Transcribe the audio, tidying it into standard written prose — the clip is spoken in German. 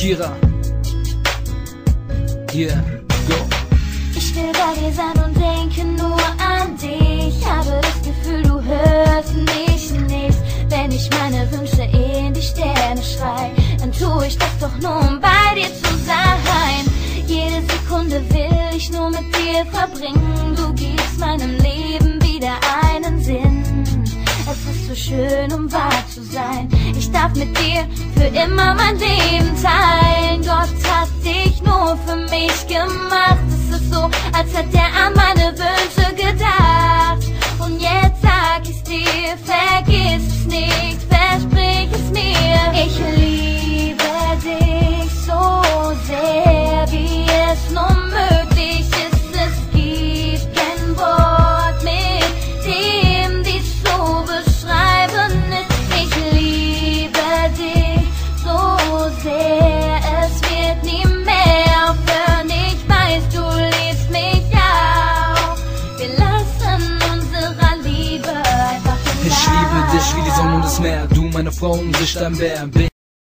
Kira. Yeah, go. Ich will bei dir sein und denke nur an dich. Habe das Gefühl, du hörst mich nicht. Wenn ich meine Wünsche in die Sterne schrei, dann tue ich das doch nur, um bei dir zu sein. Jede Sekunde will ich nur mit dir verbringen. Du gibst meinem Leben wieder einen Sinn. Es ist so schön, um wahr zu sein. Ich darf mit dir für immer mein Leben teilen. Gott hat dich nur für mich gemacht. Es ist so, als hätte er an meine Wünsche gedacht. Und jetzt sag ich's dir, vergiss es nicht, versprich es mir. Ich liebe dich so sehr, wie es nur möglich ist. Es gibt kein Wort, mit dem dies so beschreiben ist. Ich liebe dich so sehr, es wird nie mehr aufhören. Ich weiß, du liebst mich auch. Wir lassen unserer Liebe einfach Ich liebe dich wie die Sonne und das Meer. Du meine Frau und ich dein Bär.